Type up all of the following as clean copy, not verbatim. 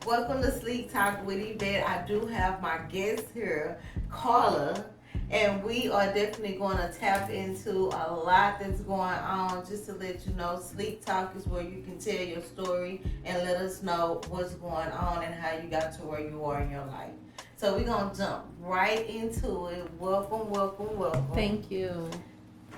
Welcome to Sleep Talk with Yvette. I do have my guest here, Carla, and we are definitely going to tap into a lot that's going on. Just to let you know, Sleep Talk is where you can tell your story and let us know what's going on and how you got to where you are in your life. So we're going to jump right into it. Welcome, welcome, welcome. Thank you.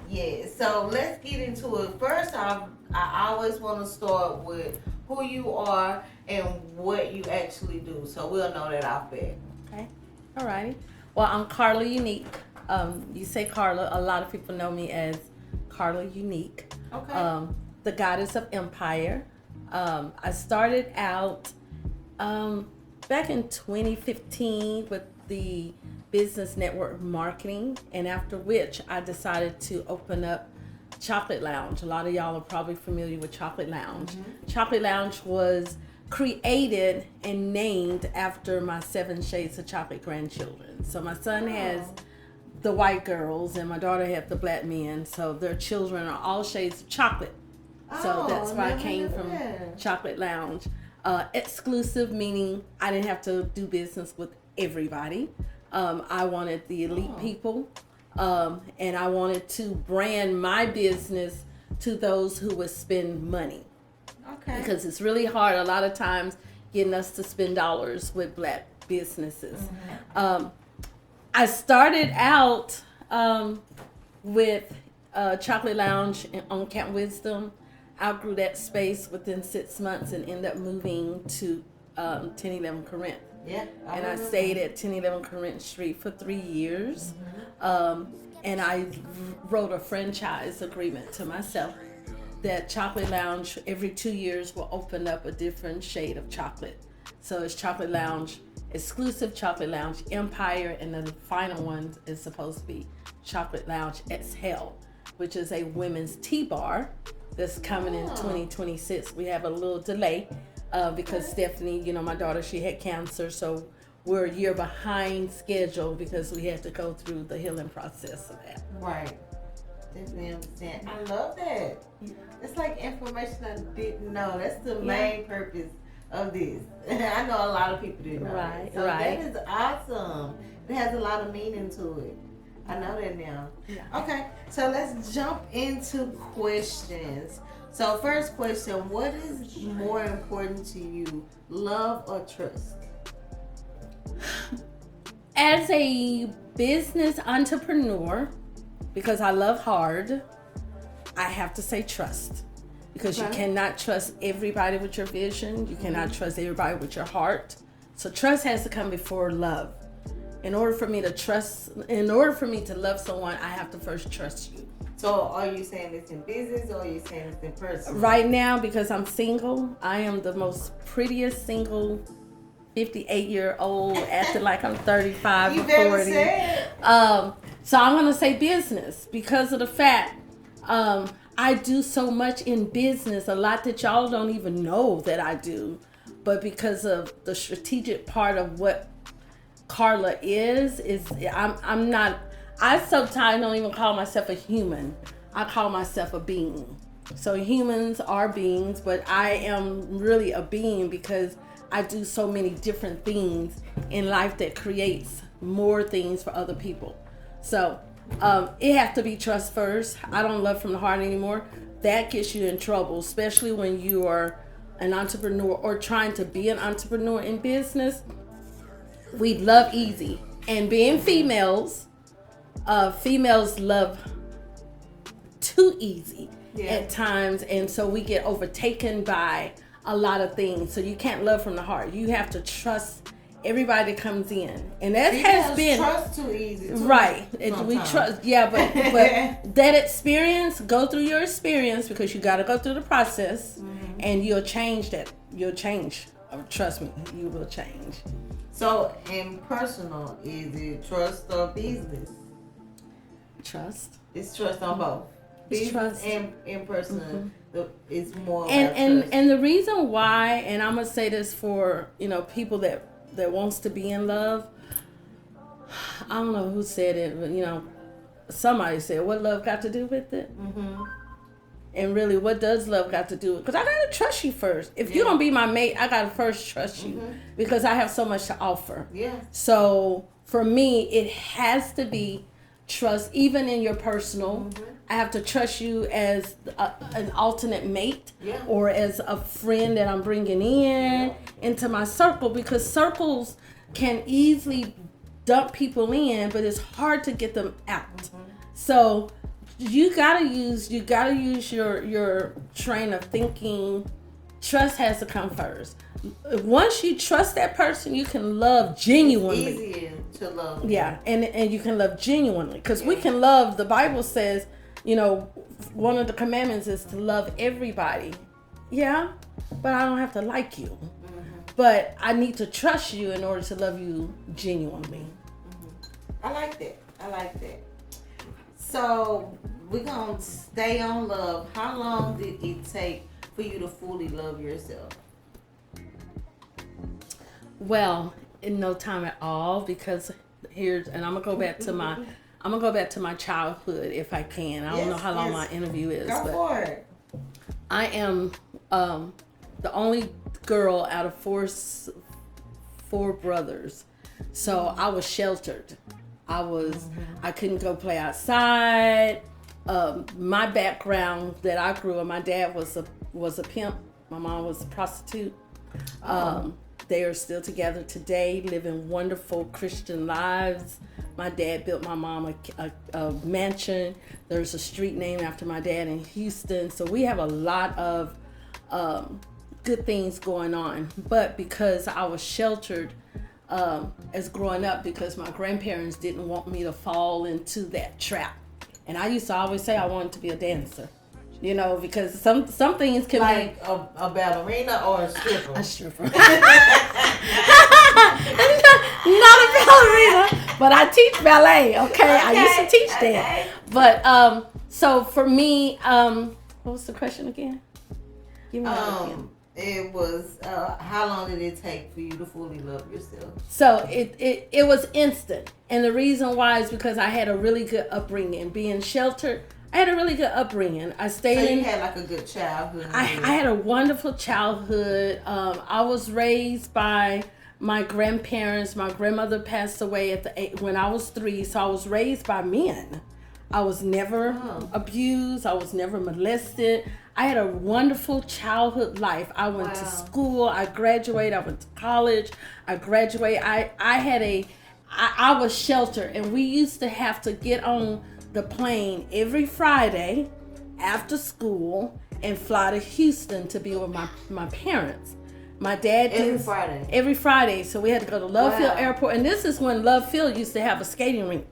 Yeah, so let's get into it. First off, I always want to start with who you are and what you actually do. So we'll know that off bat. Okay. All righty. Well, I'm Carla Unique. You say Carla. A lot of people know me as Carla Unique. Okay. The goddess of empire. I started out back in 2015 with the business network marketing, and after which I decided to open up Chocolate Lounge. A lot of y'all are probably familiar with Chocolate Lounge. Mm-hmm. Chocolate Lounge was created and named after my 7 shades of chocolate grandchildren. So my son has the white girls and my daughter have the black men. So their children are all shades of chocolate. So that's where I came from, Chocolate Lounge. Exclusive, meaning I didn't have to do business with everybody. I wanted the elite people. And I wanted to brand my business to those who would spend money. Okay. Because it's really hard a lot of times getting us to spend dollars with black businesses. Mm-hmm. I started out with Chocolate Lounge on Camp Wisdom. Outgrew that space within 6 months and ended up moving to 1011 Corinth. Yeah. And I stayed at 1011 Corinth Street for 3 years. Mm-hmm. And I wrote a franchise agreement to myself that Chocolate Lounge every 2 years will open up a different shade of chocolate. So it's Chocolate Lounge Exclusive, Chocolate Lounge Empire, and the final one is supposed to be Chocolate Lounge Exhale, which is a women's tea bar that's coming in 2026. We have a little delay because Stephanie, my daughter, she had cancer, so we're a year behind schedule because we had to go through the healing process of that. Right. Definitely understand. I love that. It's like information I didn't know. That's the main purpose of this. I know a lot of people didn't know that. So that is awesome. It has a lot of meaning to it. I know that now. Yeah. Okay, so let's jump into questions. So first question, what is more important to you, love or trust? As a business entrepreneur, because I love hard, I have to say trust. Because you cannot trust everybody with your vision. You cannot trust everybody with your heart. So trust has to come before love. In order for me to love someone, I have to first trust you. So are you saying this in business or are you saying this in person? Right now, because I'm single, I am the most prettiest single 58-year-old acting like I'm 35 or 40. So I'm going to say business because of the fact I do so much in business, a lot that y'all don't even know that I do. But because of the strategic part of what Carla is I'm not, I sometimes don't even call myself a human. I call myself a being. So humans are beings, but I am really a being because I do so many different things in life that creates more things for other people. So it has to be trust first. I don't love from the heart anymore. That gets you in trouble, especially when you are an entrepreneur or trying to be an entrepreneur in business. We love easy. And being females, females love too easy at times. And so we get overtaken by a lot of things. So you can't love from the heart. You have to trust everybody that comes in. And that has been trust too easy. Right. We trust, but that experience, go through your experience because you got to go through the process and you'll change that. You'll change. Trust me, you will change. So in personal, is it trust or business? Trust. It's trust on both. Business trust. And in personal, it's more and the reason why, and I'm gonna say this for people that wants to be in love. I don't know who said it, but somebody said, "What love got to do with it?" And really, what does love got to do with it? Because I got to trust you first. If you're going to be my mate, I got to first trust you because I have so much to offer. Yeah. So for me, it has to be trust, even in your personal. I have to trust you as an alternate mate or as a friend that I'm bringing into my circle, because circles can easily dump people in, but it's hard to get them out. So you gotta use your train of thinking. Trust has to come first. Once you trust that person, you can love genuinely. It's easier to love. Yeah, and you can love genuinely, because we can love. The Bible says, one of the commandments is to love everybody. Yeah, but I don't have to like you. But I need to trust you in order to love you genuinely. I like that. So we're going to stay on love. How long did it take for you to fully love yourself? Well, in no time at all, because and I'm gonna go back to my childhood if I can. I don't know how long my interview is. Go for it. I am the only girl out of four brothers, so I was sheltered. I couldn't go play outside. My background that I grew up, my dad was a pimp. My mom was a prostitute. They are still together today, living wonderful Christian lives. My dad built my mom a mansion. There's a street named after my dad in Houston. So we have a lot of good things going on. But because I was sheltered as growing up, because my grandparents didn't want me to fall into that trap. And I used to always say I wanted to be a dancer. Because some things can like a ballerina or a stripper. A stripper. Not a ballerina, but I teach ballet. Okay, I used to teach that. But so for me, what was the question again? Give me that again. It was how long did it take for you to fully love yourself? So it was instant, and the reason why is because I had a really good upbringing. Being sheltered, I had a really good upbringing. I stayed so you had like a good childhood. I had a wonderful childhood. I was raised by my grandparents. My grandmother passed away when I was 3, so I was raised by men. I was never abused. I was never molested. I had a wonderful childhood life. I went to school. I graduated. I went to college. I graduated. I was sheltered, and we used to have to get on the plane every Friday after school and fly to Houston to be with my parents. My dad every Friday. So we had to go to Love Field Airport, and this is when Love Field used to have a skating rink.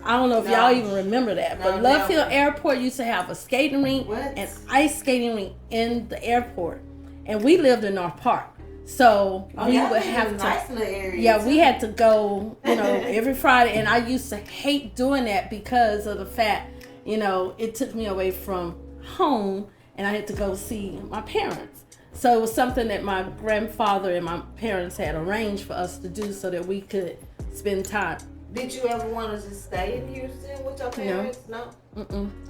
I don't know if y'all even remember that, but Love Field Airport used to have a skating rink and ice skating rink in the airport, and we lived in North Park. So we would have to, we had to go, every Friday. And I used to hate doing that because of the fact, it took me away from home and I had to go see my parents. So it was something that my grandfather and my parents had arranged for us to do so that we could spend time. Did you ever want to just stay in Houston with your parents? No.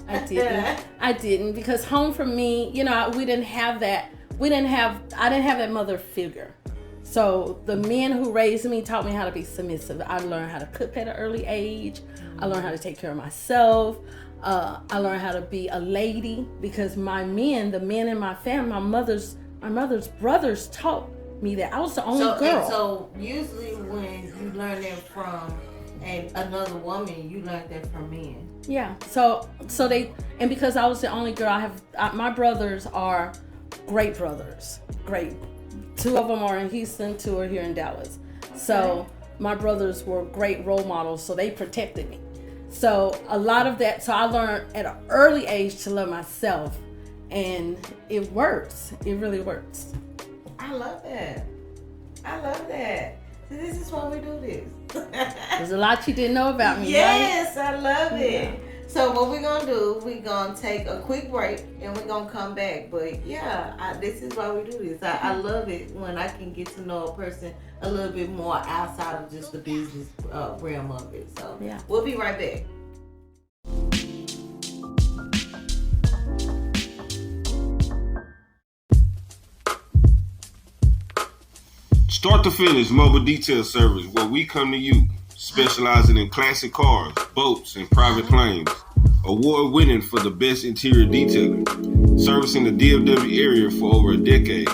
I didn't. I didn't, because home for me, we didn't have that. I didn't have that mother figure. So the men who raised me taught me how to be submissive. I learned how to cook at an early age. I learned how to take care of myself. I learned how to be a lady, because the men in my family, my mother's brothers taught me that. I was the only girl. So usually when you learn that from another woman, you learn that from men. Yeah. So because I was the only girl, my brothers are great brothers. Great. 2 of them are in Houston, 2 are here in Dallas. Okay. So my brothers were great role models, so they protected me. So a lot of that, so I learned at an early age to love myself, and it works. It really works. I love that. See, this is why we do this. There's a lot you didn't know about me, yes, right? I love it. So what we're going to do, we're going to take a quick break and we're going to come back. But this is why we do this. I love it when I can get to know a person a little bit more outside of just the business realm of it. So we'll be right back. Start to Finish mobile detail service where we come to you, specializing in classic cars, boats, and private planes. Award winning for the best interior detailing. Servicing the DFW area for over a decade.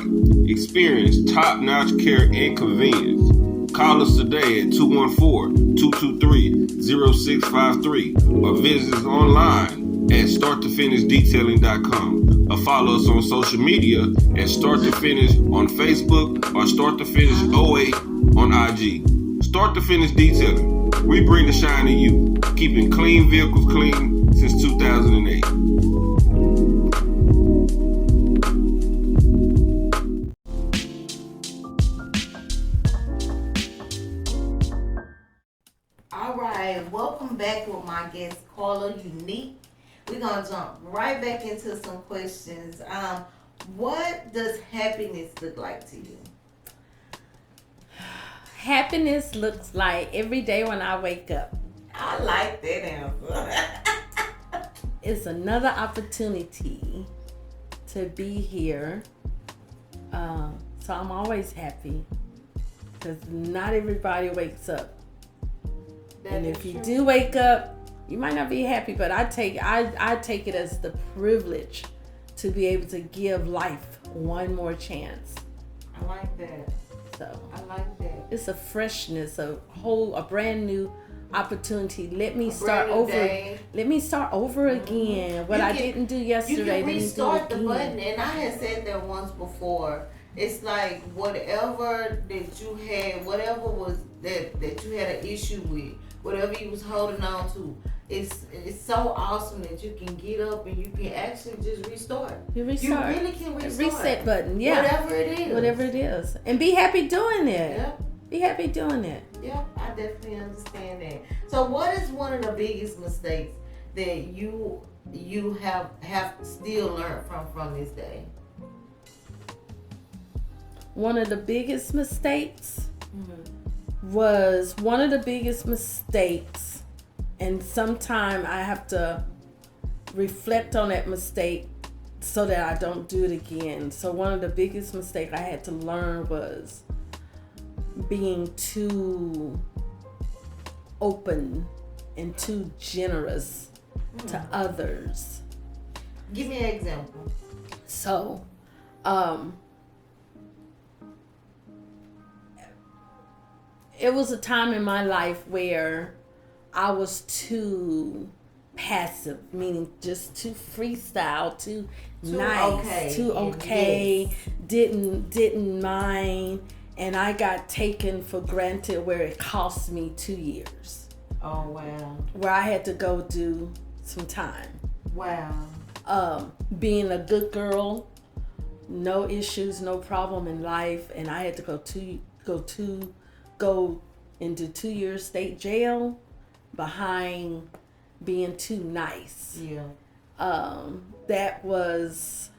Experience top-notch care and convenience. Call us today at 214-223-0653 or visit us online at starttofinishdetailing.com or follow us on social media at Start to Finish on Facebook or Start to Finish 08 on IG. Start to Finish Detailing. We bring the shine to you, keeping clean vehicles clean since 2008. All right, welcome back with my guest Carla Unique. We're gonna jump right back into some questions. What does happiness look like to you? Happiness looks like every day when I wake up. I like that answer. It's another opportunity to be here. So I'm always happy because not everybody wakes up. And if you do wake up, you might not be happy, but I take it as the privilege to be able to give life one more chance. I like that. So I like that. It's a freshness, a brand new opportunity. Let me start over. Day. Let me start over again. What I didn't do yesterday. You can restart the button, and I had said that once before. It's like whatever that you had, whatever was that you had an issue with, whatever you was holding on to. It's so awesome that you can get up and you can actually just restart. You really can restart. Reset button, yeah. Whatever it is. And be happy doing it. Yep. Be happy doing it. Yeah, I definitely understand that. So what is one of the biggest mistakes that you have still learned from this day? One of the biggest mistakes was and sometime I have to reflect on that mistake so that I don't do it again. So one of the biggest mistakes I had to learn was being too open and too generous to others. Give me an example. So, it was a time in my life where I was too passive, meaning just too freestyle, too nice, too okay, yes. didn't mind, and I got taken for granted where it cost me 2 years. Oh wow. Where I had to go do some time. Wow. Being a good girl, no issues, no problem in life, and I had to go into 2 years state jail behind being too nice. Yeah. That was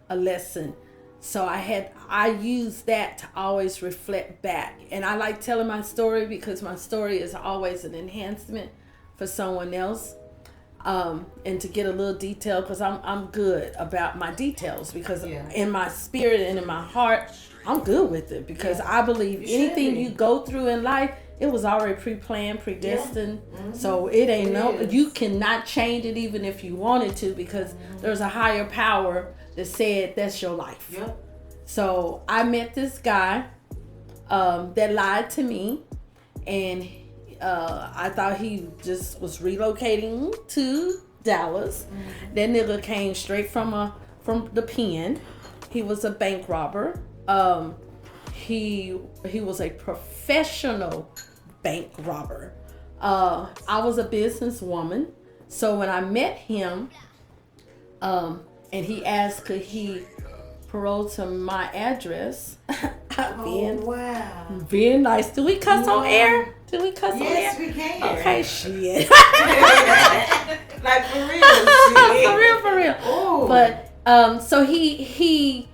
a lesson. So I used that to always reflect back. And I like telling my story because my story is always an enhancement for someone else. And to get a little detail, because I'm good about my details, because in my spirit and in my heart, I'm good with it, because I believe anything you go through in life, it was already pre-planned, predestined. Yeah. Mm-hmm. So it ain't you cannot change it even if you wanted to, because there's a higher power that said that's your life. Yep. So I met this guy that lied to me, and I thought he just was relocating to Dallas. Mm-hmm. That nigga came straight from the pen. He was a bank robber. He was a professional bank robber. I was a businesswoman, so when I met him, and he asked could he parole to my address. Being nice. Do we cuss on air? Do we cuss on air? Yes, we can. Okay, shit. Like for real. For real. Ooh. But so he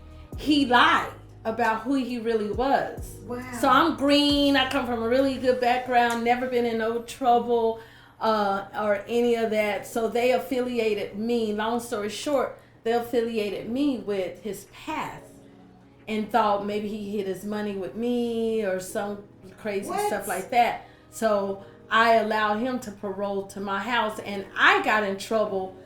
lied about who he really was. Wow. So I'm green. I come from a really good background. Never been in no trouble or any of that. So they affiliated me. Long story short, they affiliated me with his past. and thought maybe he hid his money with me or some crazy stuff like that. So I allowed him to parole to my house, and I got in trouble.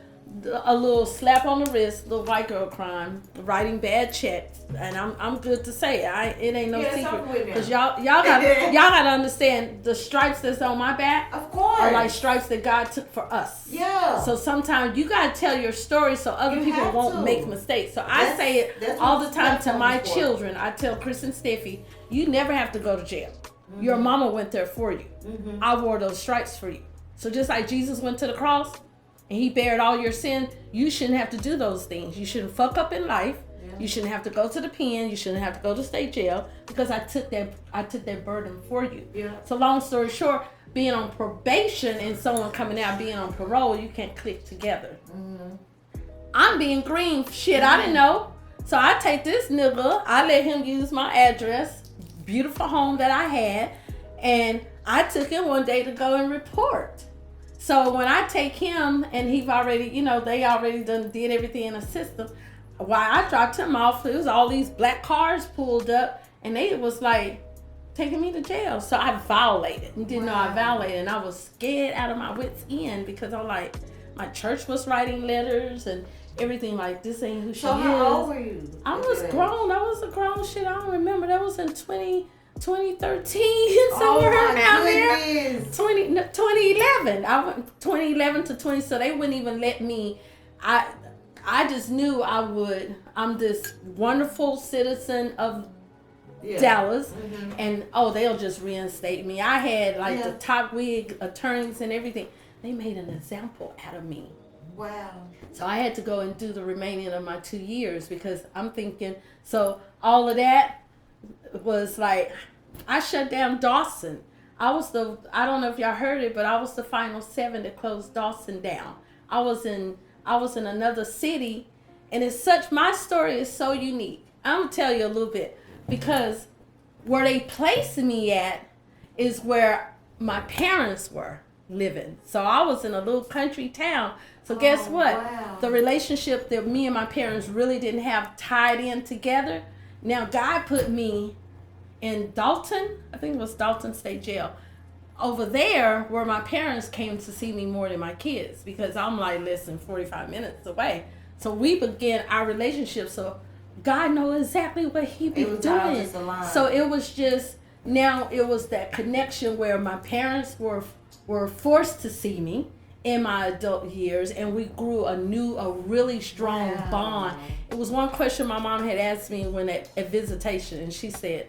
A little slap on the wrist, little white girl crime, writing bad checks, and I'm good to say it ain't no secret, because y'all gotta understand the stripes that's on my back, of course, are like stripes that God took for us. Yeah. So sometimes you gotta tell your story so other people won't make mistakes. So I say it all the time to my children. I tell Chris and Steffi, you never have to go to jail. Mm-hmm. Your mama went there for you. Mm-hmm. I wore those stripes for you. So just like Jesus went to the cross and he bared all your sin, you shouldn't have to do those things. You shouldn't fuck up in life. Yeah. You shouldn't have to go to the pen. You shouldn't have to go to state jail, because I took that burden for you. Yeah. So long story short, being on probation and someone coming out being on parole, you can't click together. Mm-hmm. I'm being green. Shit, I didn't know. So I take this nigga, I let him use my address, beautiful home that I had, and I took him one day to go and report. So when I take him, and he already, they already did everything in the system. While I dropped him off, there was all these black cars pulled up, and they was like taking me to jail. So I violated and didn't know I violated, and I was scared out of my wits end, because I'm like, my church was writing letters and everything like, this ain't who she is. So how old were you? I was grown. I was a grown shit. I don't remember. That was in 2013, somewhere around there. 2011. I went 2011 to 20, so they wouldn't even let me. I just knew I would. I'm this wonderful citizen of Dallas, and they'll just reinstate me. I had the top wig attorneys and everything. They made an example out of me. Wow. So I had to go and do the remaining of my 2 years, because I'm thinking, so all of that was like, I shut down Dawson. I don't know if y'all heard it, but I was the final 7 that closed Dawson down. I was in another city, and my story is so unique. I'm gonna tell you a little bit, because where they placed me at is where my parents were living. So I was in a little country town. So guess what? Wow. The relationship that me and my parents really didn't have tied in together. Now God put me in Dalton. I think it was Dalton State Jail. Over there where my parents came to see me more than my kids, because I'm like less than 45 minutes away. So we began our relationship. So God knows exactly what he be doing. So it was just, now it was that connection where my parents were forced to see me in my adult years, and we grew a really strong bond. It was one question my mom had asked me when at visitation, and she said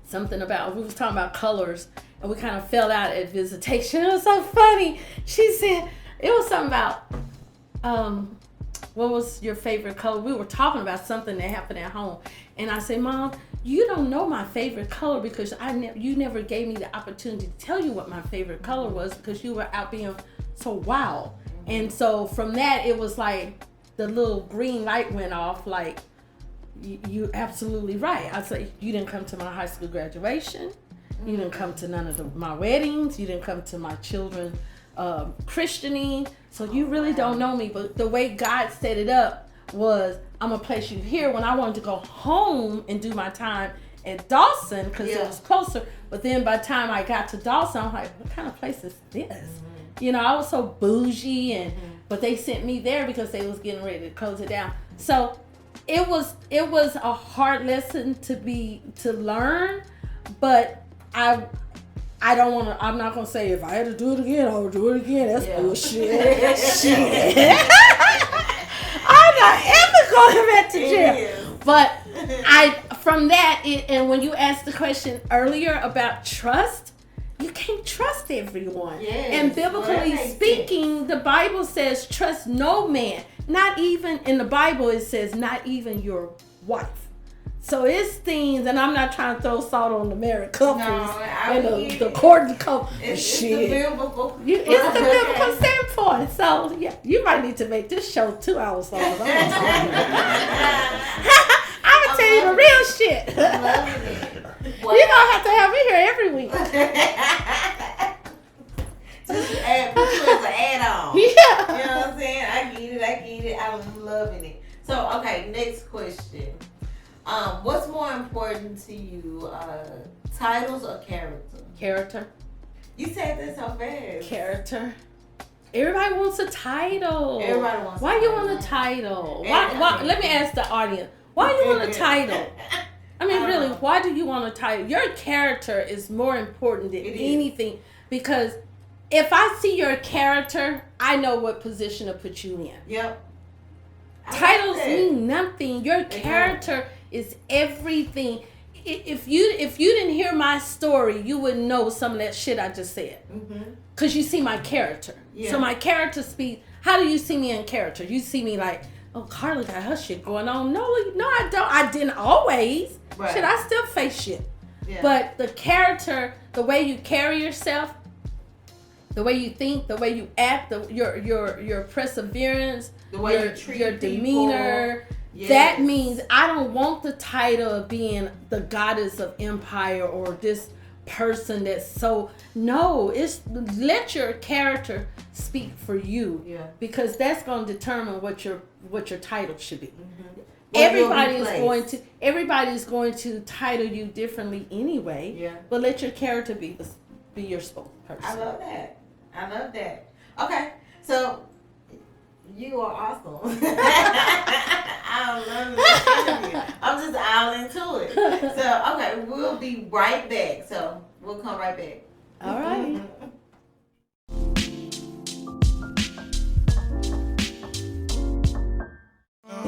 something about, we was talking about colors, and we kind of fell out at visitation. It was so funny. She said, it was something about, what was your favorite color? We were talking about something that happened at home, and I said, Mom, you don't know my favorite color, because you never gave me the opportunity to tell you what my favorite color was, because you were out being so wild. And so from that, it was like the little green light went off, like, you're absolutely right. I said, you didn't come to my high school graduation. You didn't come to none of my weddings. You didn't come to my children christening. So you really don't know me. But the way God set it up was, I'm going to place you here, when I wanted to go home and do my time at Dawson, because it was closer. But then by the time I got to Dawson, I'm like, what kind of place is this? Mm-hmm. I was so bougie, but they sent me there because they was getting ready to close it down. So it was a hard lesson to learn, but I'm not going to say, if I had to do it again, I would do it again. That's bullshit. Shit. I'm not ever going back to jail. But from that, and when you asked the question earlier about trust, you can't trust everyone. Yes, and biblically speaking, the Bible says, trust no man. Not even, in the Bible it says, not even your wife. So it's things, and I'm not trying to throw salt on the married couples and the courting couple. It's the biblical. It's the biblical standpoint. So yeah, you might need to make this show 2 hours long. I'm gonna tell you the real shit. Well, you're gonna have to have me here every week. Just put you as an add-on. Yeah. You know what I'm saying? I get it. I'm loving it. So, okay, next question. What's more important to you, titles or character? Character. You said this so fast. Character. Everybody wants a title. Everybody wants. Why you want a title? Why? Let me ask the audience. Why you want a title? I mean, really, why do you want a title? Your character is more important than anything, because if I see your character, I know what position to put you in. Yep. Titles mean nothing. Your character is everything. If you didn't hear my story, you would know some of that shit I just said. Because you see my character. Yeah. So my character speaks. How do you see me in character? You see me like, oh, Carla got her shit going on. No, I don't. I didn't always. Right. Shit, I still face shit. Yeah. But the character, the way you carry yourself, the way you think, the way you act, your perseverance, the way you treat your demeanor. Yes. That means I don't want the title of being the goddess of empire or this person that's so. No, it's let your character speak for you. Yeah. Because that's going to determine what your title should be. Everybody's going to title you differently anyway. Yeah. But let your character be your spokesperson. I love that. Okay, so you are awesome. I love this. I'm just all into it. So okay, we'll be right back. So we'll come right back. All right.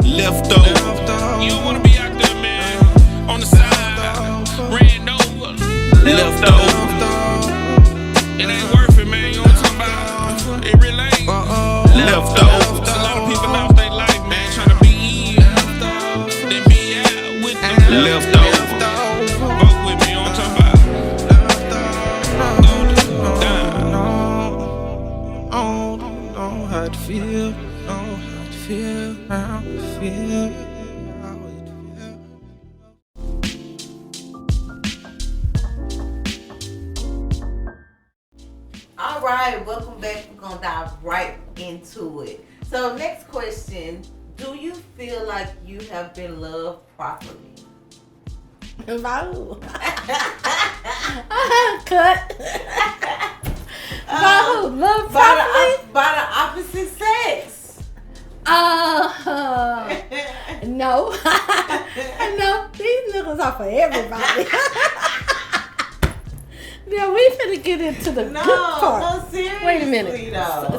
Left over. You don't wanna be out there, man. On the side, ran over. Left over. It ain't worth it, man. You know what I'm talking about? It really ain't. Left over. A lot of people lost their life, man, trying to be in. Then be out with them. Left over. Vote with me, you know what I'm talking about? I don't know how to feel. How it feel. All right, welcome back. We're gonna dive right into it. So next question, do you feel like you have been loved properly? By who? Cut. By who? Love properly? By the opposite sex. No. No, these niggas are for everybody. Yeah, we finna get into the good part. No, seriously. Wait a minute.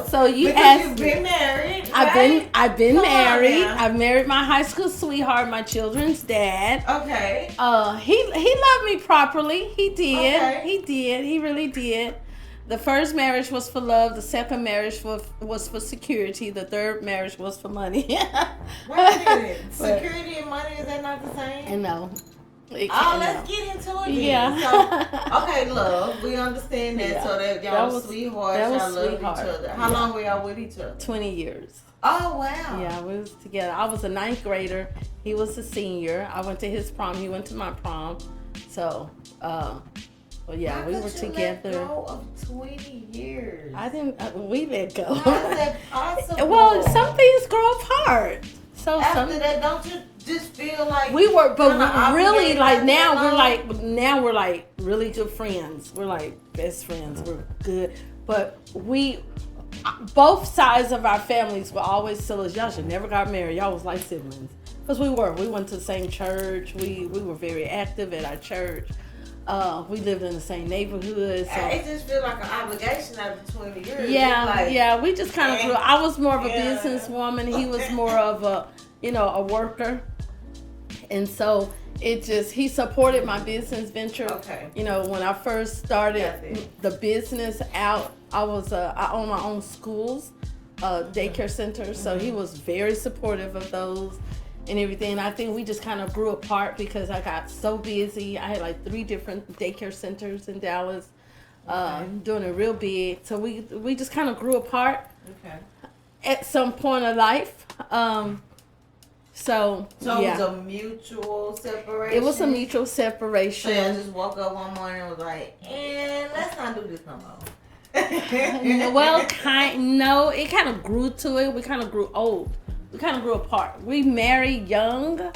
So you because asked you've been married. I've been married. I've married my high school sweetheart, my children's dad. Okay. He loved me properly. He did. Okay. He did. He really did. The first marriage was for love. The second marriage was for security. The third marriage was for money. Wait a minute. Security and money, is that not the same? No. Let's get into it then. Yeah. So, okay, love. We understand that. Yeah. So that y'all were sweethearts. Y'all loved each other. How long were y'all with each other? 20 years. Oh, wow. Yeah, we was together. I was a 9th grader. He was a senior. I went to his prom. He went to my prom. So, well, yeah, we were together. Let go of 20 years. I didn't. We let go. How is that possible? Well, some things grow apart. So after that, don't you just feel like we were? But really, like now we're like really good friends. We're like best friends. We're good, but both sides of our families were always tell us, y'all should never got married. Y'all was like siblings. Because we went to the same church. We were very active at our church. We lived in the same neighborhood. So it just feels like an obligation after 20 years. Yeah, we just kind of grew. I was more of a businesswoman. He was more of a worker. And so he supported my business venture. Okay. When I first started the business out, I own my own schools, daycare centers. So he was very supportive of those and everything. I think we just kind of grew apart because I got so busy. I had like 3 different daycare centers in Dallas, doing it real big. So we just kind of grew apart. Okay. At some point of life. So it was a mutual separation? It was a mutual separation. So I just woke up one morning and was like, let's not do this no more. Well, it kind of grew to it. We kind of grew old. We kind of grew apart. We married young.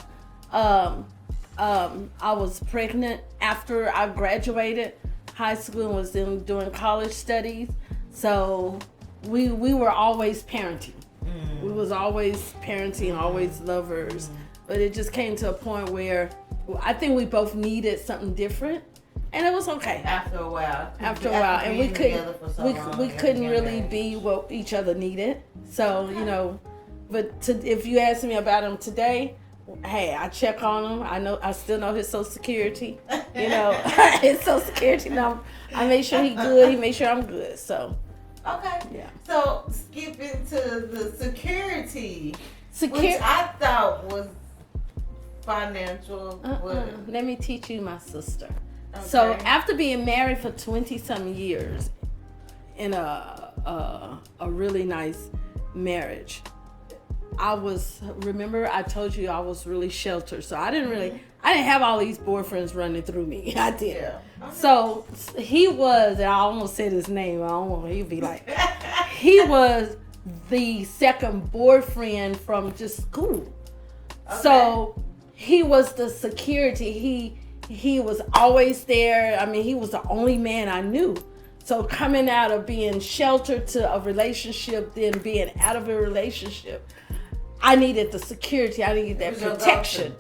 I was pregnant after I graduated high school and was doing college studies. So we were always parenting. We was always parenting, always lovers. But it just came to a point where I think we both needed something different. And it was okay. After a while. And we couldn't really be what each other needed. So, you know, but if you ask me about him today, hey, I check on him. I still know his Social Security. You know, his Social Security number. I make sure he good. He make sure I'm good. So. Okay. Yeah. So skipping to the security, which I thought was financial. Let me teach you, my sister. Okay. So after being married for 20-some years in a really nice marriage, remember I told you I was really sheltered. So I didn't have all these boyfriends running through me. I did. Yeah. Okay. So he was, and I almost said his name. I don't want he'd be like, he was the second boyfriend from just school. Okay. So he was the security. He was always there. I mean, he was the only man I knew. So coming out of being sheltered to a relationship, then being out of a relationship, I needed the security. I needed that protection.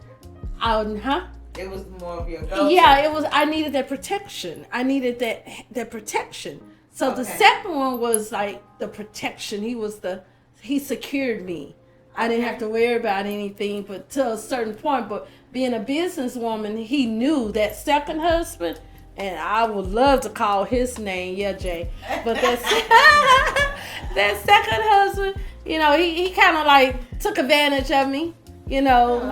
It was more of your go-to. Yeah, it was. I needed that protection. I needed that protection. So the second one was like the protection. He secured me. I didn't have to worry about anything, but to a certain point. But being a businesswoman, he knew that second husband, and I would love to call his name, Jay. But that second husband, you know, he kind of like took advantage of me, you know,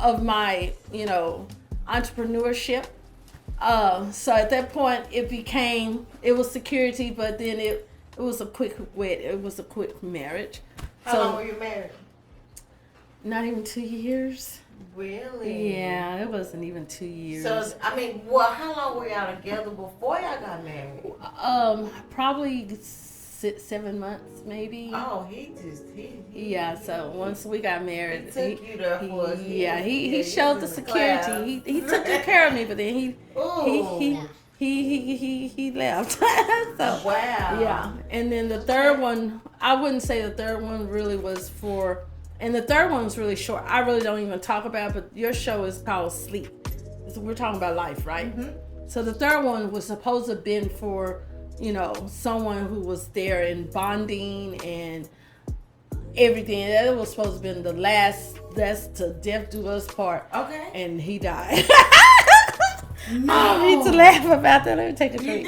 of my, you know, entrepreneurship. So at that point, it was security, but then it was a quick marriage. How long were you married? Not even 2 years. Really? Yeah, it wasn't even 2 years. So, I mean, how long were y'all together before y'all got married? Probably 7 months, maybe. Oh, yeah, so once we got married, he took you there for us. Yeah, he showed the security. He took good care of me, but then he left. So, wow. Yeah, and then the third one, I wouldn't say the third one really was for, and the third one was really short. I really don't even talk about it, but your show is called Sleep. So we're talking about life, right? Mm-hmm. So the third one was supposed to have been for, you know, someone who was there in bonding and everything. That was supposed to have been the last, that's to death do us part. Okay. And he died. No. I don't need to laugh about that. Let me take a drink.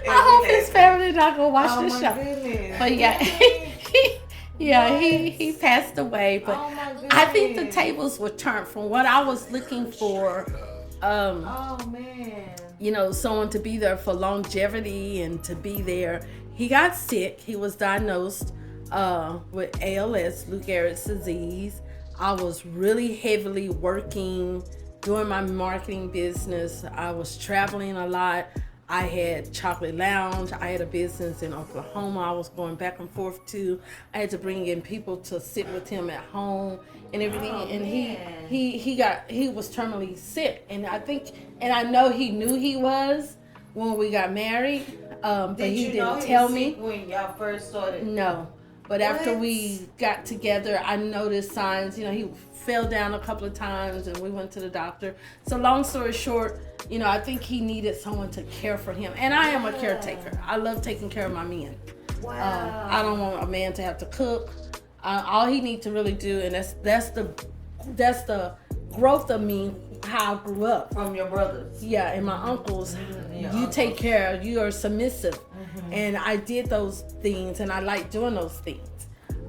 I hope his family not gonna watch this show. Goodness. But yeah, he passed away. But I think the tables were turned from what I was looking for. You know, someone to be there for longevity and to be there. He got sick. He was diagnosed with ALS, Lou Gehrig's disease. I was really heavily working, doing my marketing business. I was traveling a lot. I had Chocolate Lounge. I had a business in Oklahoma I was going back and forth to. I had to bring in people to sit with him at home and everything. He was terminally sick. And I know he knew he was when we got married. But he didn't tell me. When y'all first started? No. But after we got together, I noticed signs. You know, he fell down a couple of times and we went to the doctor. So long story short, you know, I think he needed someone to care for him. And I am a caretaker. I love taking care of my men. Wow. I don't want a man to have to cook. All he needs to really do, and that's the growth of me, how I grew up. From your brothers. Yeah, and my uncles. You take care. You are submissive. Mm-hmm. And I did those things, and I like doing those things.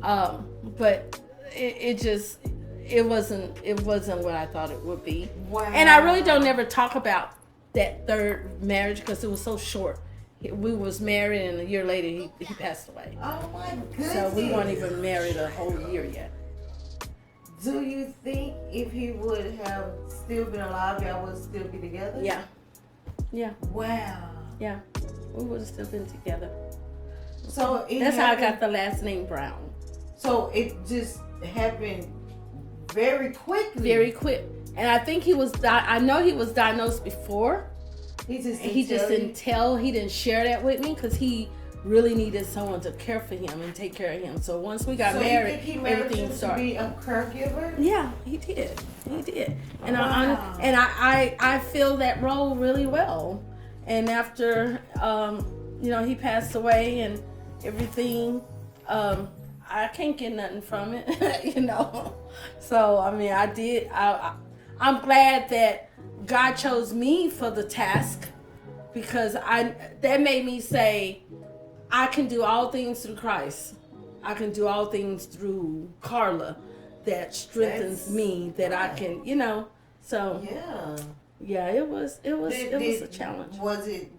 But it wasn't what I thought it would be. Wow. And I really don't ever talk about that third marriage because it was so short. We was married, and a year later he passed away. Oh my goodness! So we weren't even married a whole year yet. Do you think if he would have still been alive, y'all would still be together? Yeah. Yeah. Wow. Yeah. We would have still been together. So that's how I got the last name Brown. So it just happened very quickly. Very quick. And I think I know he was diagnosed before. He just didn't tell. He didn't share that with me because he really needed someone to care for him and take care of him. So once we got married, everything started. To be a caregiver? Yeah, he did. And I fill that role really well. And after he passed away and everything, I can't get nothing from it, So I mean, I'm glad that God chose me for the task, because that made me say, I can do all things through Christ. I can do all things through Carla that strengthens me, that I can, so yeah, it was a challenge.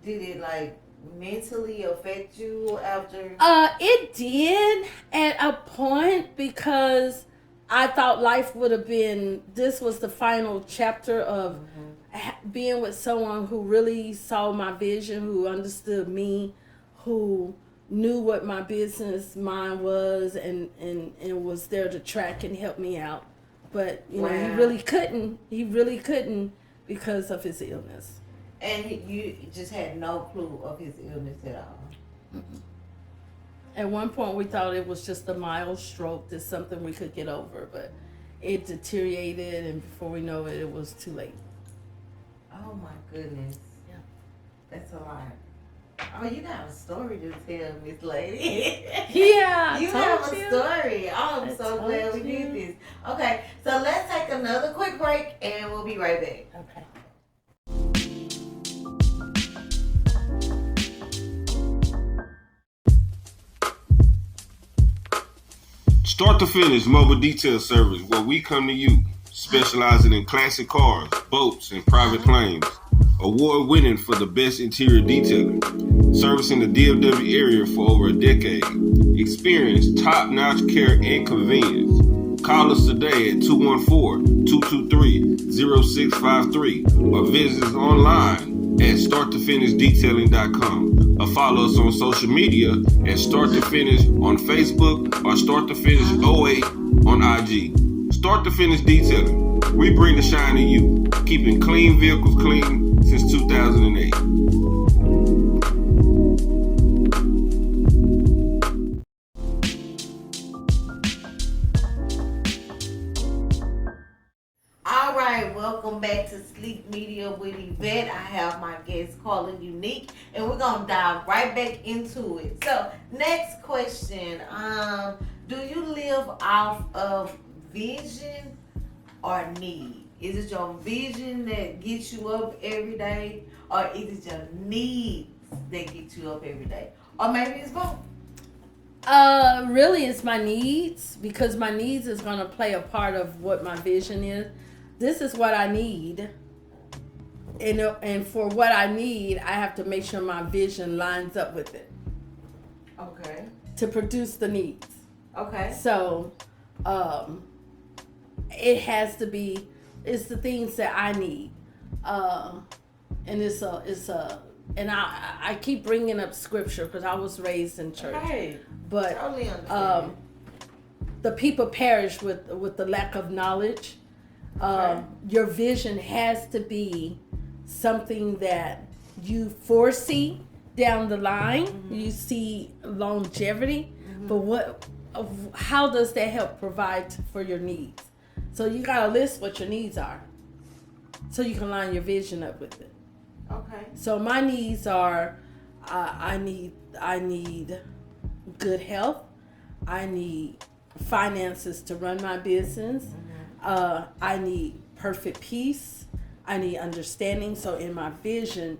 Did it like mentally affect you after? It did at a point, because I thought life would have been, this was the final chapter of being with someone who really saw my vision, who understood me, who knew what my business mind was, and was there to track and help me out. But he really couldn't because of his illness. And you just had no clue of his illness at all? Mm-hmm. At one point we thought it was just a mild stroke, that's something we could get over, but it deteriorated, and before we know it, it was too late. Oh my goodness. Yeah. That's a lot. Oh, you got a story to tell, Miss Lady. Yeah. You have a story. Oh, I'm so glad we did this. Okay, so let's take another quick break and we'll be right back. Okay. Start to Finish Mobile Detail Service, where we come to you, specializing in classic cars, boats, and private planes. Award-winning for the best interior detailing. Servicing the DFW area for over a decade. Experience top-notch care and convenience. Call us today at 214-223-0653 or visit us online at starttofinishdetailing.com or follow us on social media at Start to Finish on Facebook or Start to Finish 08 on IG. Start to Finish Detailing. We bring the shine to you, keeping clean vehicles clean since 2008. All right, welcome back to Sleep Media with Yvette. I have my guest Carla Unique, and we're gonna dive right back into it. So, next question: do you live off of vision or need? Is it your vision that gets you up every day, or is it your needs that get you up every day, or maybe it's both? Really, it's my needs, because my needs is gonna play a part of what my vision is. This is what I need, and for what I need, I have to make sure my vision lines up with it. Okay. To produce the needs. Okay. So, it has to be. It's the things that I need, and and I keep bringing up scripture because I was raised in church, right. But totally understand. The people perish with the lack of knowledge. Your vision has to be something that you foresee down the line. Mm-hmm. You see longevity, but how does that help provide for your needs? So you gotta list what your needs are, so you can line your vision up with it. Okay. So my needs are, I need good health. I need finances to run my business. I need perfect peace. I need understanding. So in my vision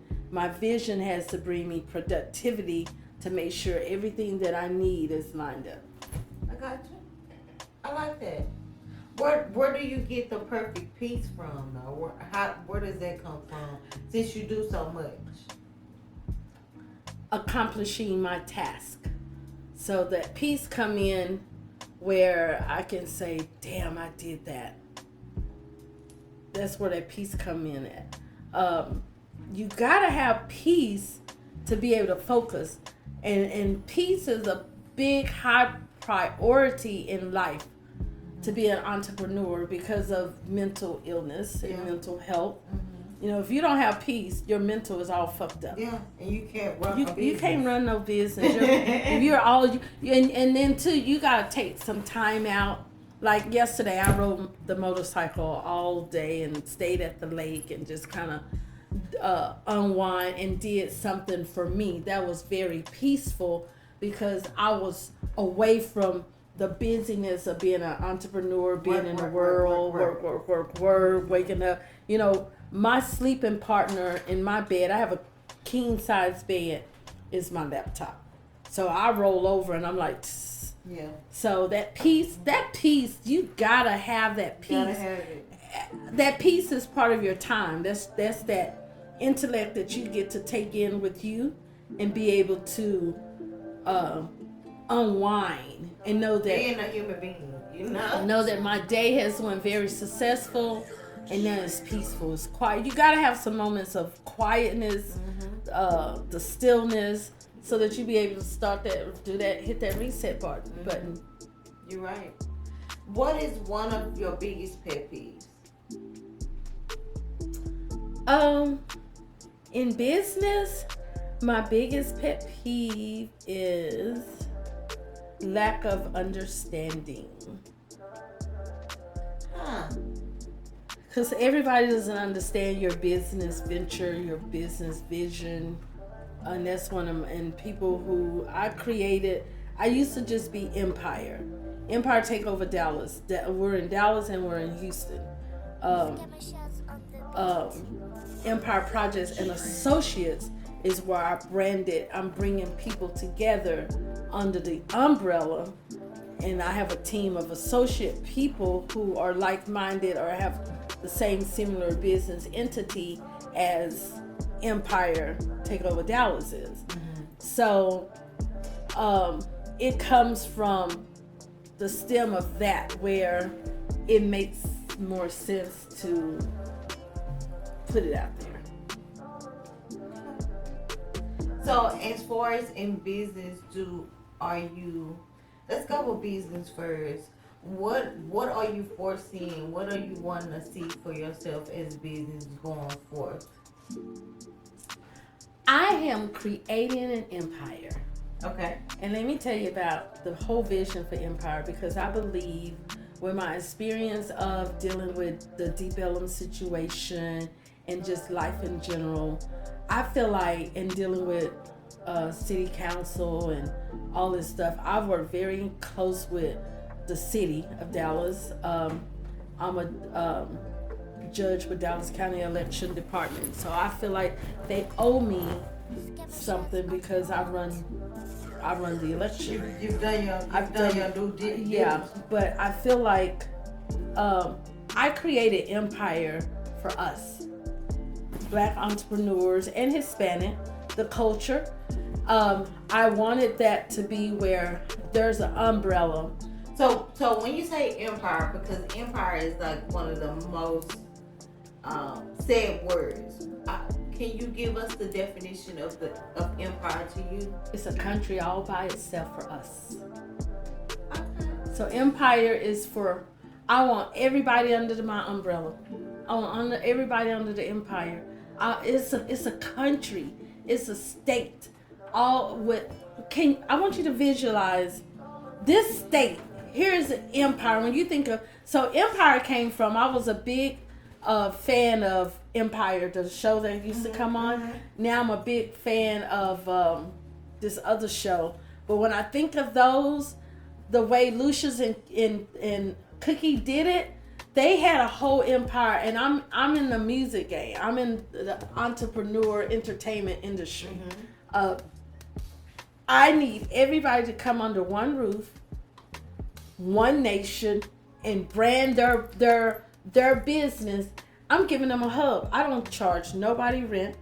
has to bring me productivity to make sure everything that I need is lined up. I got you. I like that. Where do you get the perfect peace from, though? Where does that come from, since you do so much? Accomplishing my task. So that peace come in where I can say, damn, I did that. That's where that peace come in at. You gotta have peace to be able to focus. And peace is a big, high priority in life to be an entrepreneur because of mental illness and mental health. You know, if you don't have peace, your mental is all fucked up. Yeah, and you can't run you can't run no business. If you're all and then too, you gotta take some time out. Like yesterday, I rode the motorcycle all day and stayed at the lake and just kind of unwind and did something for me that was very peaceful because I was away from the busyness of being an entrepreneur, being in the world, work, waking up. You know, my sleeping partner in my bed, I have a king size bed, is my laptop. So I roll over and I'm like, yeah. So that peace, you gotta have that peace. Gotta have it. That peace is part of your time. That's that intellect that you get to take in with you and be able to unwind and know that being a human being, you know that my day has went very successful and then it's peaceful, it's quiet. You gotta have some moments of quietness, the stillness, so that you be able to start hit that reset button. You're right. What is one of your biggest pet peeves? In business, my biggest pet peeve is lack of understanding. Because everybody doesn't understand your business venture, your business vision. And that's one of them. And people who I created, I used to just be Empire Takeover Dallas. We're in Dallas and we're in Houston. Empire Projects and Associates is where I'm bringing people together under the umbrella. And I have a team of associate people who are like-minded or have the same similar business entity as Empire Takeover Dallas is. So it comes from the stem of that, where it makes more sense to put it out there. So as far as in business, let's go with business first. What are you foreseeing? What are you wanting to see for yourself as business going forth? I am creating an empire. Okay. And let me tell you about the whole vision for Empire, because I believe with my experience of dealing with the Deep Ellum situation and just life in general, I feel like in dealing with city council and all this stuff, I've worked very close with the city of Dallas. I'm a judge with Dallas County Election Department, so I feel like they owe me something because I run the election. You've done your due diligence. Yeah, but I feel like I created Empire for us, Black entrepreneurs and Hispanic, the culture. I wanted that to be where there's an umbrella. So when you say Empire, because Empire is like one of the most said words, can you give us the definition of Empire to you? It's a country all by itself for us. Okay. So Empire is for, I want everybody under my umbrella. I want everybody under the Empire. It's a country. It's a state. I want you to visualize this state. Here's an empire. When you think of, so Empire came from, I was a big fan of Empire, the show that used to come on. Now I'm a big fan of this other show. But when I think of those, the way Lucius and Cookie did it, they had a whole empire. And I'm in the music game. I'm in the entrepreneur entertainment industry. I need everybody to come under one roof, one nation, and brand their business. I'm giving them a hub. I don't charge nobody rent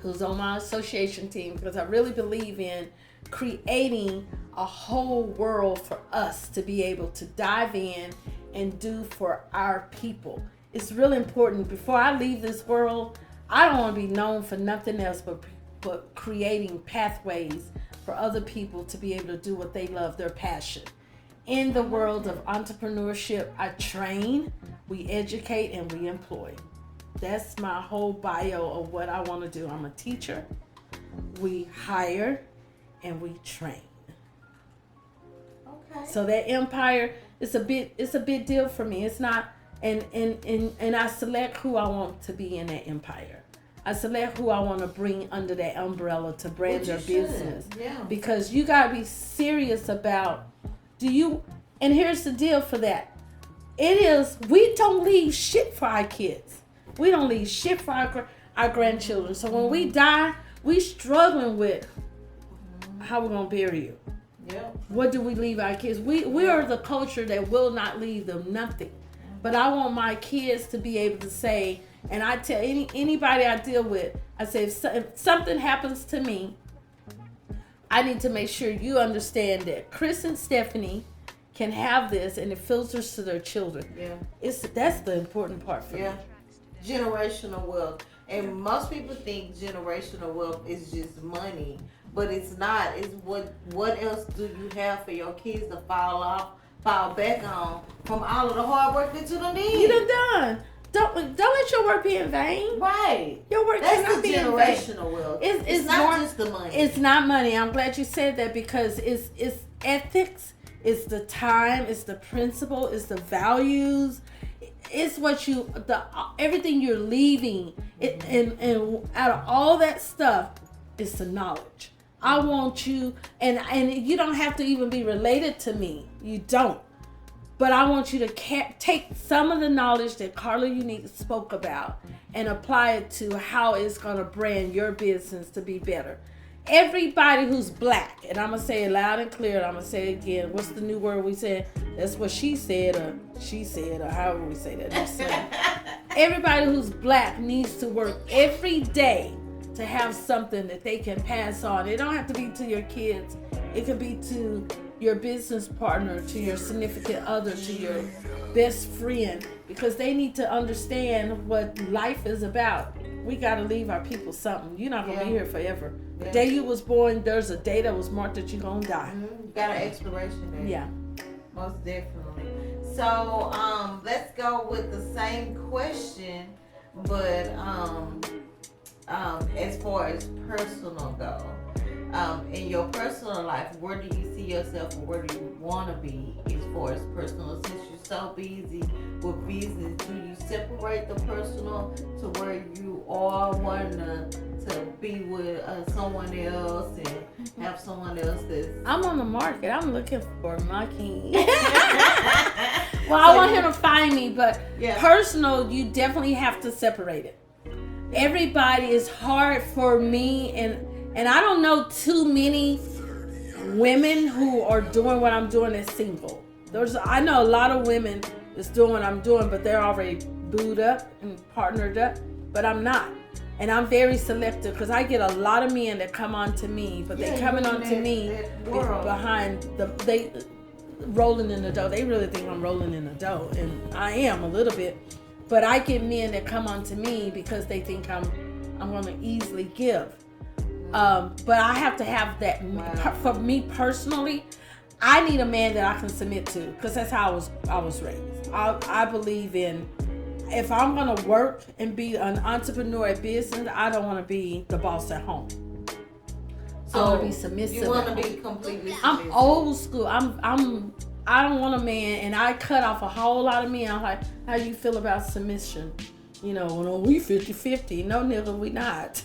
who's on my association team, because I really believe in creating a whole world for us to be able to dive in and do for our people. It's really important. Before I leave this world, I don't want to be known for nothing else but creating pathways for other people to be able to do what they love, their passion. In the world of entrepreneurship, I train, we educate, and we employ. That's my whole bio of what I want to do. I'm a teacher. We hire and we train. Okay. So that empire is a big deal for me. It's not, and I select who I want to be in that empire. I select who I want to bring under that umbrella to brand their business. Yeah. Because you gotta be serious about, and here's the deal for that. We don't leave shit for our kids. We don't leave shit for our grandchildren. So when we die, we struggling with how we're gonna bury you. Yep. What do we leave our kids? We are the culture that will not leave them nothing. But I want my kids to be able to say, and I tell anybody I deal with, I say, if something happens to me, I need to make sure you understand that Chris and Stephanie can have this, and it filters to their children. Yeah. That's the important part for me. Generational wealth. And most people think generational wealth is just money, but it's not. It's what else do you have for your kids to fall back on from all of the hard work that you done did? You done. Don't let your work be in vain. Right. Your work That's cannot the be generational wealth. It's not more, just the money. It's not money. I'm glad you said that, because it's ethics, it's the time, it's the principle, it's the values, it's what everything you're leaving. And out of all that stuff, it's the knowledge. I want you, and you don't have to even be related to me. You don't. But I want you to take some of the knowledge that Carla Unique spoke about and apply it to how it's going to brand your business to be better. Everybody who's black, and I'm going to say it loud and clear, and I'm going to say it again. What's the new word we said? That's what she said, or however we say that. Everybody who's black needs to work every day to have something that they can pass on. It don't have to be to your kids. It could be to your business partner, to your significant other, to your best friend, because they need to understand what life is about. We got to leave our people something. You're not going to be here forever. The day you was born, there's a day that was marked that you're going to die. You got an expiration date. Yeah. Most definitely. So, let's go with the same question, but as far as personal go. In your personal life, where do you see yourself, or where do you want to be as far as personal? Since you're so busy with business, do you separate the personal to where you are wanting to be with someone else and have someone else that's... I'm on the market. I'm looking for my king. Well, I want him to find me, but personal, you definitely have to separate it. Everybody is hard for me, and I don't know too many women who are doing what I'm doing as single. I know a lot of women that's doing what I'm doing, but they're already booed up and partnered up, but I'm not. And I'm very selective, because I get a lot of men that come on to me, but they're coming on to me behind they rolling in the dough. They really think I'm rolling in the dough, and I am a little bit. But I get men that come on to me because they think I'm going to easily give. But I have to have that. For me personally, I need a man that I can submit to, because that's how I was raised. I believe in, if I'm going to work and be an entrepreneur at business, I don't want to be the boss at home. So I want to be submissive. You want to be completely submissive. I'm old school. I don't want a man, and I cut off a whole lot of men. I'm like, how you feel about submission? You know, well, we 50-50. No, nigga, we not.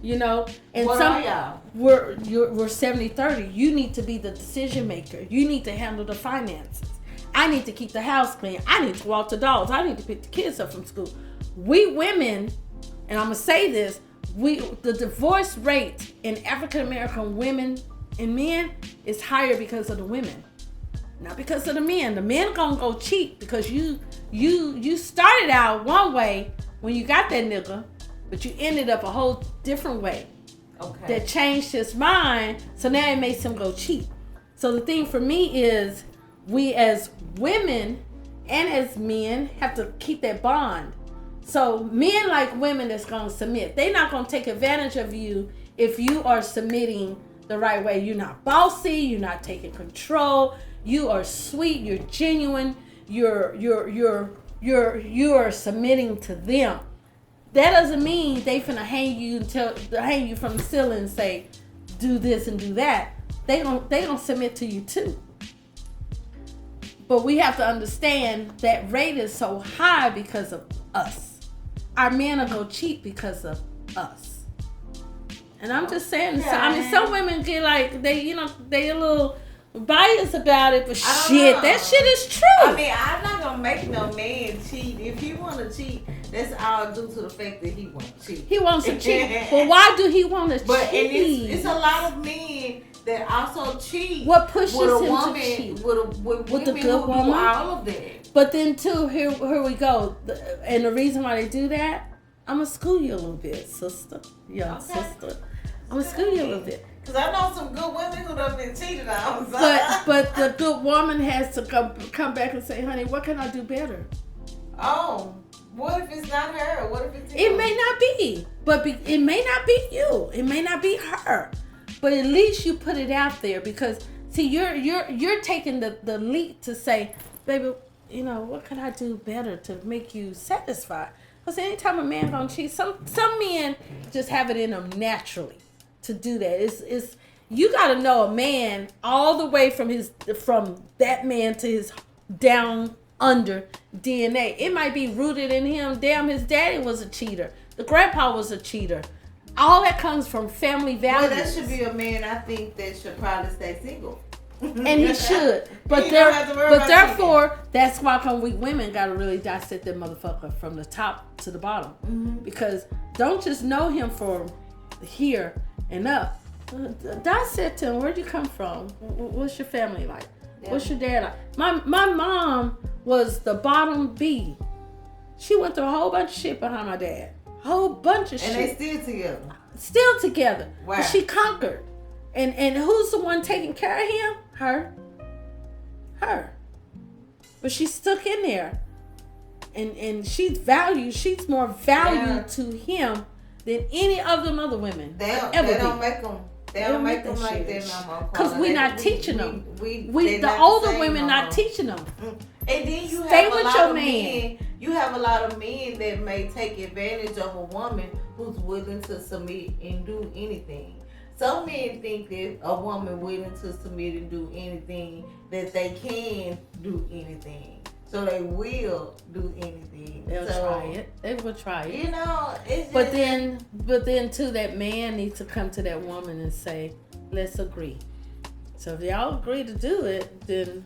You know, and what are y'all? We're 70-30. You need to be the decision maker. You need to handle the finances. I need to keep the house clean. I need to walk the dogs. I need to pick the kids up from school. We women, and I'm gonna say this, the divorce rate in African American women and men is higher because of the women, not because of the men. The men gonna go cheat because you started out one way when you got that nigga, but you ended up a whole different way. Okay. That changed his mind, so now it makes him go cheat. So the thing for me is, we as women and as men have to keep that bond. So men like women that's gonna submit. They're not gonna take advantage of you if you are submitting the right way. You're not bossy. You're not taking control. You are sweet. You're genuine. You are submitting to them. That doesn't mean they finna hang you from the ceiling and say, do this and do that. They don't submit to you too. But we have to understand that rate is so high because of us. Our men are gonna cheat because of us. And I'm just saying, so, I mean, some women get like, they a little biased about it, but shit, that shit is true. I mean, I'm not gonna make no man cheat. If he wanna cheat, that's all due to the fact that he wants to cheat. He wants to cheat. But why do he want to cheat? But it's a lot of men that also cheat. What pushes with a him woman, to cheat? With the good woman? All of that. But then too, here we go. And the reason why they do that, I'm gonna school you a little bit, sister. Young sister. I'm gonna school you a little bit. Because I know some good women who done been cheated on. But the good woman has to come back and say, honey, what can I do better? Oh, what if it's not her? What if it's you? It may not be. But it may not be you. It may not be her. But at least you put it out there because see, you're taking the leap to say, baby, what can I do better to make you satisfied? Because anytime a man gonna cheat, some men just have it in them naturally to do that. It's you gotta know a man all the way from that man to his down under DNA. It might be rooted in him. Damn, his daddy was a cheater. The grandpa was a cheater. All that comes from family values. Well, that should be a man, I think, that should probably stay single. And he should. But therefore, that's why we women got to really dissect that motherfucker from the top to the bottom. Mm-hmm. Because don't just know him from here and up. Dissect him. Where'd you come from? What's your family like? Yeah. What's your dad like? My mom was the bottom B. She went through a whole bunch of shit behind my dad. Whole bunch of shit. And they still together. Still together. Wow. But she conquered. And who's the one taking care of him? Her. But she's stuck in there. And she's more valued to him than any of them other women. They don't make them like that no more. Because we're not teaching them. The older women not teaching them. And then you Stay have with a lot your of man. men. You have a lot of men that may take advantage of a woman who's willing to submit and do anything. Some men think that a woman willing to submit and do anything, that they can do anything. So they will do anything. They'll try it. They will try it. It's just, but then too, that man needs to come to that woman and say, let's agree. So if y'all agree to do it, then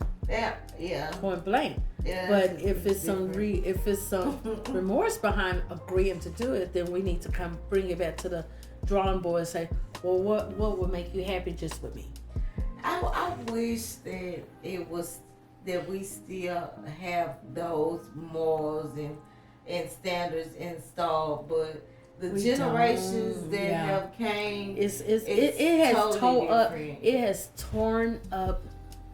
point blank. Yeah, but if it's some remorse behind agreeing to do it, then we need to come bring it back to the drawing board and say, well, what would make you happy just with me? I wish that it was that we still have those morals and standards installed, but the generations that have came, it has torn up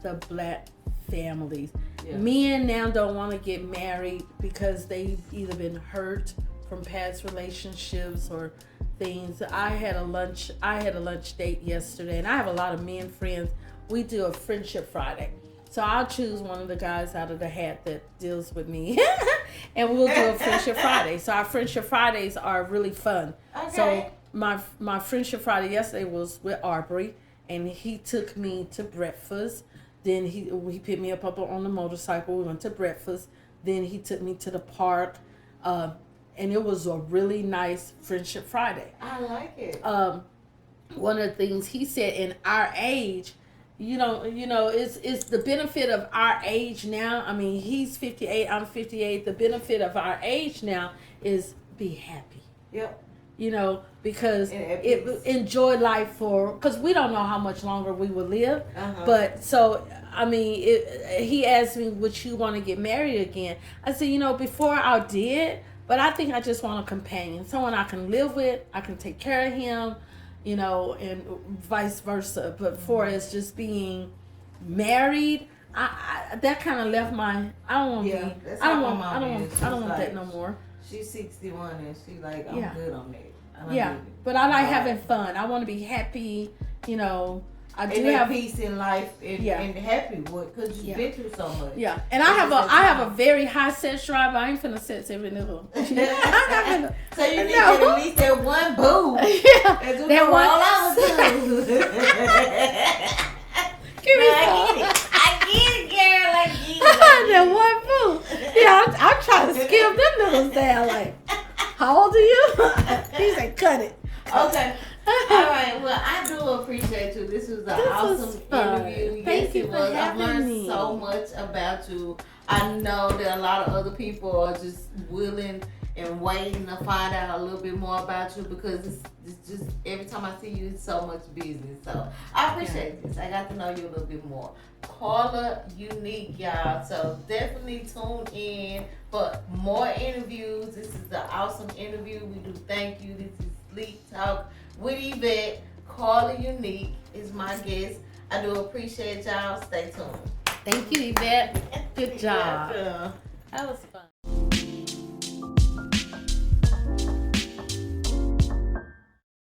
the black families. Yeah. Men now don't want to get married because they've either been hurt from past relationships or things. I had a lunch date yesterday, and I have a lot of men friends. We do a friendship Friday. So I'll choose one of the guys out of the hat that deals with me, and we'll do a Friendship Friday. So our Friendship Fridays are really fun. Okay. So my Friendship Friday yesterday was with Arbery, and he took me to breakfast. Then he picked me up on the motorcycle. We went to breakfast. Then he took me to the park, and it was a really nice Friendship Friday. I like it. One of the things he said, in our age, it's the benefit of our age now. I mean, he's 58, I'm 58. The benefit of our age now is be happy. Yep. Because enjoy life because we don't know how much longer we will live. Uh-huh. But so, I mean, he asked me, would you want to get married again? I said, before I did, but I think I just want a companion, someone I can live with, I can take care of him, and vice versa. But for as just being married, I that kind of left I don't want that no more. She's 61 and she's like, I'm good on that. But I like having fun. I want to be happy you know, I do and have peace in life and happy with because you've been through so much. Yeah, and I have a very high sex drive. I ain't finna sex every nigga. So you need to get at least that one boo. Yeah, that one. All I was doing. Give me I get it, girl. I get it. That one boo. Yeah, I'm trying to skip them niggas down. Like, how old are you? He said, cut it. Okay. All right. Well, I do appreciate you. This was an awesome interview. Thank you for having I've learned me. so much about you. I know that a lot of other people are just willing and waiting to find out a little bit more about you because it's just every time I see you, it's so much business. So I appreciate this. I got to know you a little bit more. Carla Unique, y'all. So definitely tune in for more interviews. This is an awesome interview. We do thank you. This is Sleep Talk with Yvette. Carla Unique is my guest. I do appreciate y'all. Stay tuned. Thank you, Yvette. Good job. Yeah. That was